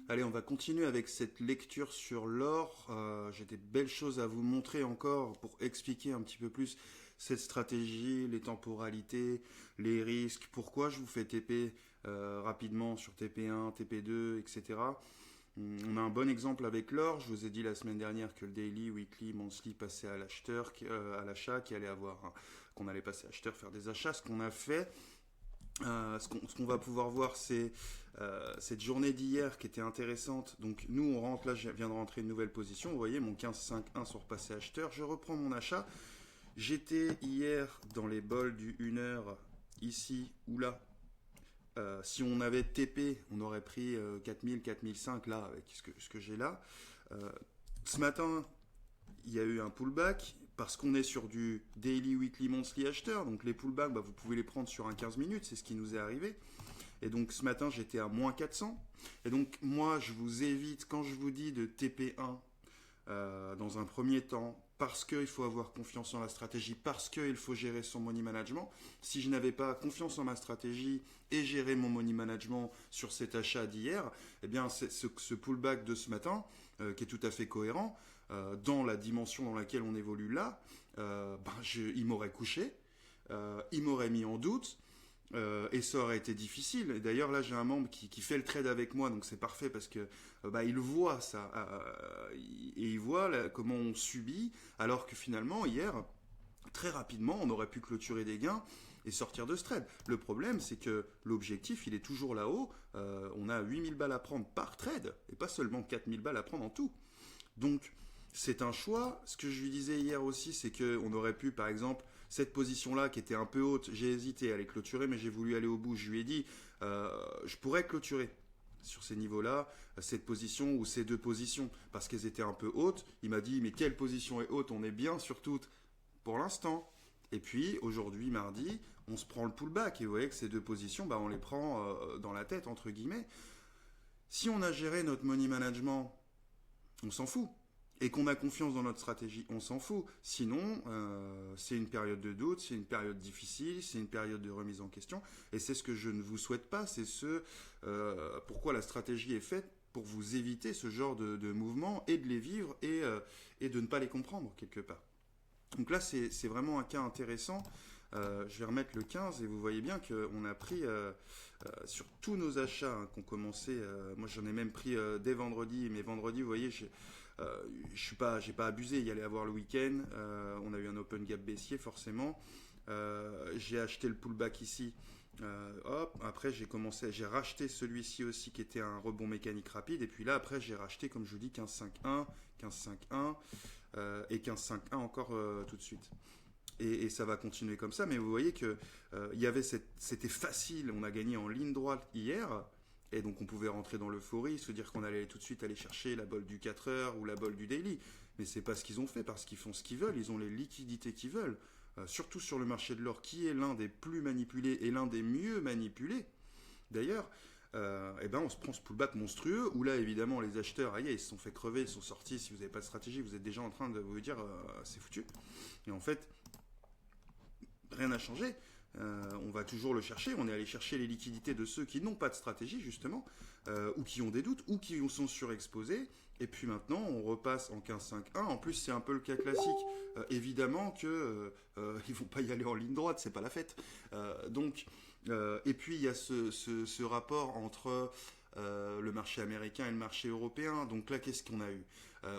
Allez, on va continuer avec cette lecture sur l'or. J'ai des belles choses à vous montrer encore pour expliquer un petit peu plus cette stratégie, les temporalités, les risques, pourquoi je vous fais TP rapidement sur TP1, TP2, etc. On a un bon exemple avec l'or. Je vous ai dit la semaine dernière que le daily, weekly, monthly passait à l'acheteur, à l'achat, qu'on allait passer à acheteur, faire des achats. Ce qu'on a fait, ce qu'on va pouvoir voir, c'est cette journée d'hier qui était intéressante. Donc nous, on rentre là, je viens de rentrer une nouvelle position. Vous voyez, mon 15,5,1 sont repassés acheteur. Je reprends mon achat. J'étais hier dans les bols du 1 heure, ici ou là. Si on avait TP, on aurait pris 4000, 4005 là, avec ce que j'ai là. Euh, Ce matin, il y a eu un pullback parce qu'on est sur du daily, weekly, monthly acheteur. Donc les pullbacks, vous pouvez les prendre sur un 15 minutes, c'est ce qui nous est arrivé. Et donc ce matin, j'étais à moins 400. Et donc moi, je vous évite, quand je vous dis de TP1 dans un premier temps, parce qu'il faut avoir confiance en la stratégie, parce qu'il faut gérer son money management. Si je n'avais pas confiance en ma stratégie et gérer mon money management sur cet achat d'hier, eh bien ce pullback de ce matin, qui est tout à fait cohérent, dans la dimension dans laquelle on évolue là, il m'aurait couché, il m'aurait mis en doute, et ça aurait été difficile. Et d'ailleurs, là, j'ai un membre qui fait le trade avec moi, donc c'est parfait parce que il voit ça et il voit là, comment on subit, alors que finalement, hier, très rapidement, on aurait pu clôturer des gains et sortir de ce trade. Le problème, c'est que l'objectif, il est toujours là-haut. On a 8000 balles à prendre par trade et pas seulement 4000 balles à prendre en tout. Donc, c'est un choix. Ce que je lui disais hier aussi, c'est qu'on aurait pu, par exemple, cette position-là qui était un peu haute, j'ai hésité à les clôturer, mais j'ai voulu aller au bout. Je lui ai dit, je pourrais clôturer sur ces niveaux-là, cette position ou ces deux positions, parce qu'elles étaient un peu hautes. Il m'a dit, mais quelle position est haute? On est bien sur toutes pour l'instant. Et puis, aujourd'hui, mardi, on se prend le pullback. Et vous voyez que ces deux positions, on les prend dans la tête, entre guillemets. Si on a géré notre money management, on s'en fout. Et qu'on a confiance dans notre stratégie, on s'en fout. Sinon, c'est une période de doute, c'est une période difficile, c'est une période de remise en question. Et c'est ce que je ne vous souhaite pas, c'est pourquoi la stratégie est faite pour vous éviter ce genre de mouvements et de les vivre et de ne pas les comprendre quelque part. Donc là, c'est vraiment un cas intéressant. Je vais remettre le 15 et vous voyez bien qu'on a pris sur tous nos achats qu'on commençait. Moi, j'en ai même pris dès vendredi. Mais vendredi, vous voyez, j'ai pas abusé. Il y allait avoir le week-end. On a eu un open gap baissier forcément. J'ai acheté le pullback ici. Après j'ai racheté celui-ci aussi qui était un rebond mécanique rapide. Et puis là, après, j'ai racheté, comme je vous dis, 15,5,1, 15,5,1 et 15,5,1 encore tout de suite. Et ça va continuer comme ça, mais vous voyez que c'était facile, on a gagné en ligne droite hier, et donc on pouvait rentrer dans l'euphorie, se dire qu'on allait tout de suite aller chercher la bolle du 4 heures ou la bolle du daily, mais c'est pas ce qu'ils ont fait, parce qu'ils font ce qu'ils veulent, ils ont les liquidités qu'ils veulent, surtout sur le marché de l'or, qui est l'un des plus manipulés et l'un des mieux manipulés. D'ailleurs, on se prend ce pullback monstrueux où là évidemment les acheteurs ils se sont fait crever, ils sont sortis. Si vous n'avez pas de stratégie, vous êtes déjà en train de vous dire c'est foutu. Et en fait, rien n'a changé. On va toujours le chercher. On est allé chercher les liquidités de ceux qui n'ont pas de stratégie, justement, ou qui ont des doutes, ou qui sont surexposés. Et puis maintenant, on repasse en 15,5,1. En plus, c'est un peu le cas classique. Évidemment que ils vont pas y aller en ligne droite, c'est pas la fête. Et puis il y a ce rapport entre le marché américain et le marché européen. Donc là, qu'est-ce qu'on a eu?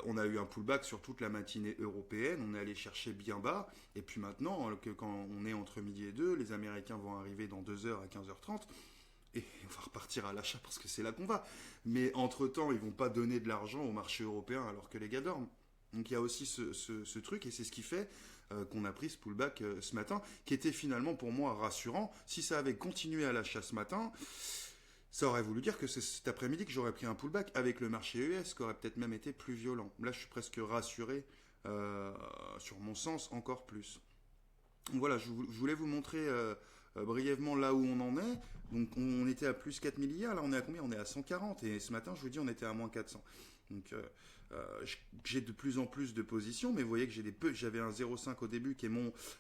On a eu un pullback sur toute la matinée européenne, on est allé chercher bien bas, et puis maintenant, quand on est entre midi et 2, les Américains vont arriver dans 2 heures à 15h30, et on va repartir à l'achat parce que c'est là qu'on va. Mais entre-temps, ils vont pas donner de l'argent au marché européen alors que les gars dorment. Donc il y a aussi ce truc, et c'est ce qui fait qu'on a pris ce pullback ce matin, qui était finalement pour moi rassurant. Si ça avait continué à l'achat ce matin, ça aurait voulu dire que c'est cet après-midi que j'aurais pris un pullback avec le marché US, qui aurait peut-être même été plus violent. Là, je suis presque rassuré sur mon sens encore plus. Donc voilà, je voulais vous montrer brièvement là où on en est. Donc on était à plus 4 milliards, là on est à combien? On est à 140, et ce matin, je vous dis, on était à moins 400. Donc j'ai de plus en plus de positions, mais vous voyez que j'avais un 0,5 au début qui est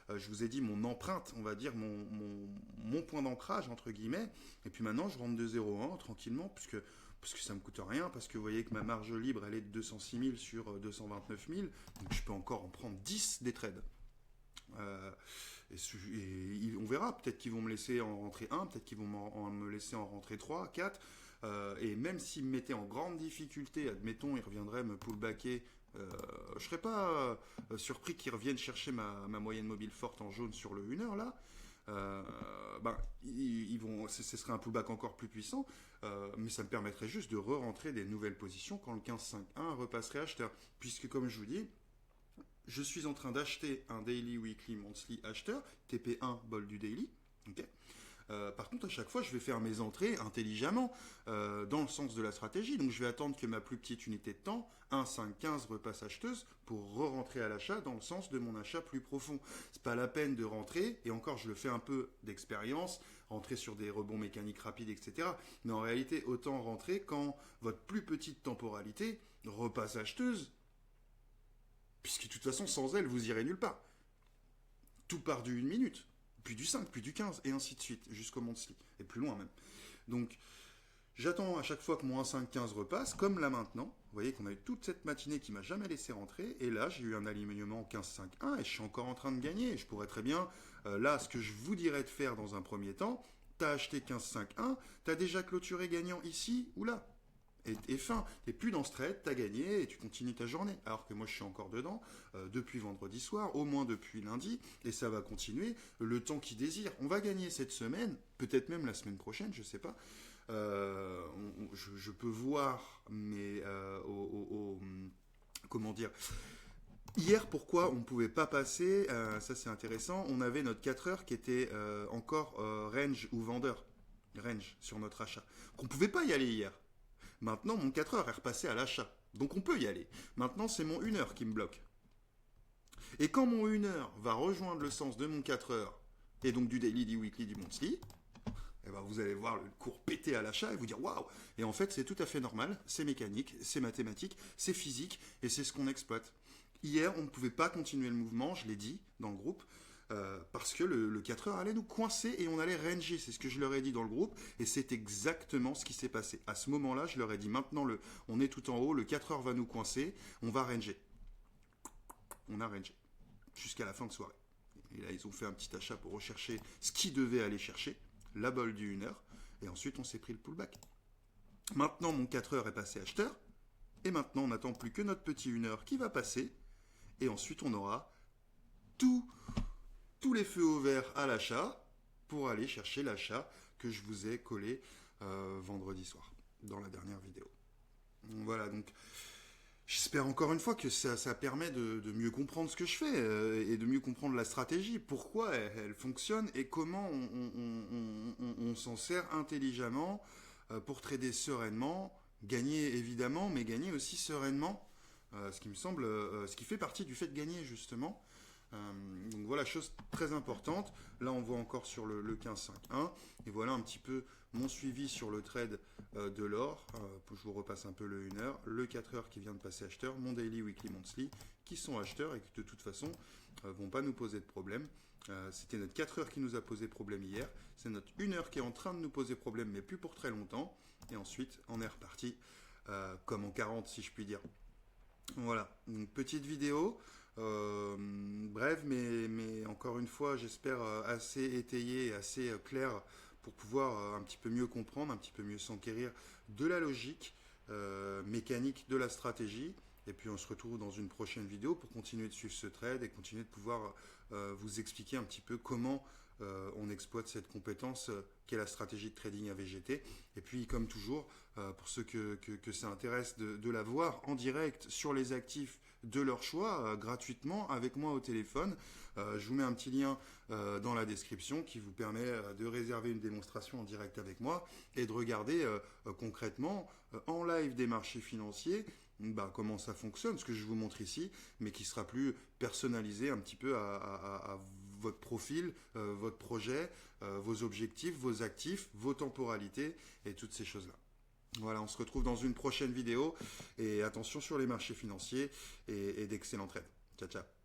je vous ai dit, mon empreinte, on va dire, mon point d'ancrage, entre guillemets. Et puis maintenant, je rentre de 0,1 tranquillement, puisque parce que ça me coûte rien, parce que vous voyez que ma marge libre, elle est de 206 000 sur 229 000, donc je peux encore en prendre 10 des trades. Et on verra, peut-être qu'ils vont me laisser en rentrer un, peut-être qu'ils vont me laisser en rentrer 3, 4, et même s'ils me mettaient en grande difficulté, admettons, ils reviendraient me pullbacker, je serais pas surpris qu'ils reviennent chercher ma moyenne mobile forte en jaune sur le 1 heure là. Ce serait un pullback encore plus puissant, mais ça me permettrait juste de re-rentrer des nouvelles positions quand le 15.5.1 repasserait acheteur. Puisque comme je vous dis, je suis en train d'acheter un daily, weekly, monthly acheteur, TP1 bol du daily. Okay. Par contre, à chaque fois, je vais faire mes entrées intelligemment dans le sens de la stratégie. Donc, je vais attendre que ma plus petite unité de temps, 1, 5, 15, repasse acheteuse pour re-rentrer à l'achat dans le sens de mon achat plus profond. C'est pas la peine de rentrer, et encore, je le fais un peu d'expérience, rentrer sur des rebonds mécaniques rapides, etc. Mais en réalité, autant rentrer quand votre plus petite temporalité repasse acheteuse, puisque de toute façon, sans elle, vous irez nulle part. Tout part du 1 minute. Puis du 5, puis du 15, et ainsi de suite, jusqu'au monthly, et plus loin même. Donc, j'attends à chaque fois que mon 1,5-15 repasse, comme là maintenant. Vous voyez qu'on a eu toute cette matinée qui m'a jamais laissé rentrer, et là, j'ai eu un alignement 15,5-1, et je suis encore en train de gagner. Et je pourrais très bien, là, ce que je vous dirais de faire dans un premier temps, t'as acheté 15,5-1, t'as déjà clôturé gagnant ici ou là. Et fin, t'es plus dans ce trade, t'as gagné et tu continues ta journée. Alors que moi je suis encore dedans depuis vendredi soir, au moins depuis lundi, et ça va continuer le temps qui désire. On va gagner cette semaine, peut-être même la semaine prochaine, je sais pas. Je peux voir, mais comment dire. Hier, pourquoi on ne pouvait pas passer, ça c'est intéressant, on avait notre 4 heures qui était encore range ou vendeur, range sur notre achat. Qu'on ne pouvait pas y aller hier. Maintenant, mon 4 heures est repassé à l'achat. Donc on peut y aller. Maintenant, c'est mon 1 heure qui me bloque. Et quand mon 1 heure va rejoindre le sens de mon 4 heures, et donc du daily, du weekly, du monthly, eh ben vous allez voir le cours péter à l'achat et vous dire waouh. Et en fait, c'est tout à fait normal, c'est mécanique, c'est mathématique, c'est physique, et c'est ce qu'on exploite. Hier, on ne pouvait pas continuer le mouvement, je l'ai dit dans le groupe, parce que le 4 heures allait nous coincer et on allait ranger. C'est ce que je leur ai dit dans le groupe et c'est exactement ce qui s'est passé. À ce moment-là, je leur ai dit maintenant, on est tout en haut, le 4 heures va nous coincer, on va ranger. On a rangé jusqu'à la fin de soirée. Et là, ils ont fait un petit achat pour rechercher ce qu'ils devaient aller chercher, la bol du 1 heure, et ensuite on s'est pris le pullback. Maintenant, mon 4 heures est passé acheteur, et maintenant on n'attend plus que notre petit 1 heure qui va passer, et ensuite on aura tous les feux au vert à l'achat pour aller chercher l'achat que je vous ai collé vendredi soir dans la dernière vidéo. Donc voilà, donc j'espère encore une fois que ça permet de mieux comprendre ce que je fais et de mieux comprendre la stratégie, pourquoi elle fonctionne et comment on s'en sert intelligemment pour trader sereinement, gagner évidemment, mais gagner aussi sereinement, ce qui me semble, ce qui fait partie du fait de gagner justement. Donc voilà, chose très importante. Là, on voit encore sur le 15.5.1. Et voilà un petit peu mon suivi sur le trade de l'or. Je vous repasse un peu le 1 heure, le 4 heures qui vient de passer acheteur, mon daily, weekly, monthly, qui sont acheteurs et qui de toute façon vont pas nous poser de problème. C'était notre 4 heures qui nous a posé problème hier. C'est notre 1 heure qui est en train de nous poser problème, mais plus pour très longtemps. Et ensuite, on est reparti comme en 40, si je puis dire. Voilà, une petite vidéo. Bref, mais encore une fois, j'espère assez étayé et assez clair pour pouvoir un petit peu mieux comprendre, un petit peu mieux s'enquérir de la logique mécanique de la stratégie. Et puis on se retrouve dans une prochaine vidéo pour continuer de suivre ce trade et continuer de pouvoir vous expliquer un petit peu comment on exploite cette compétence qu'est la stratégie de trading à VGT. Et puis comme toujours, pour ceux que ça intéresse de la voir en direct sur les actifs de leur choix, gratuitement, avec moi au téléphone, je vous mets un petit lien dans la description qui vous permet de réserver une démonstration en direct avec moi et de regarder concrètement en live des marchés financiers comment ça fonctionne, ce que je vous montre ici, mais qui sera plus personnalisé un petit peu à votre profil, votre projet, vos objectifs, vos actifs, vos temporalités et toutes ces choses-là. Voilà, on se retrouve dans une prochaine vidéo et attention sur les marchés financiers et d'excellents trades. Ciao, ciao.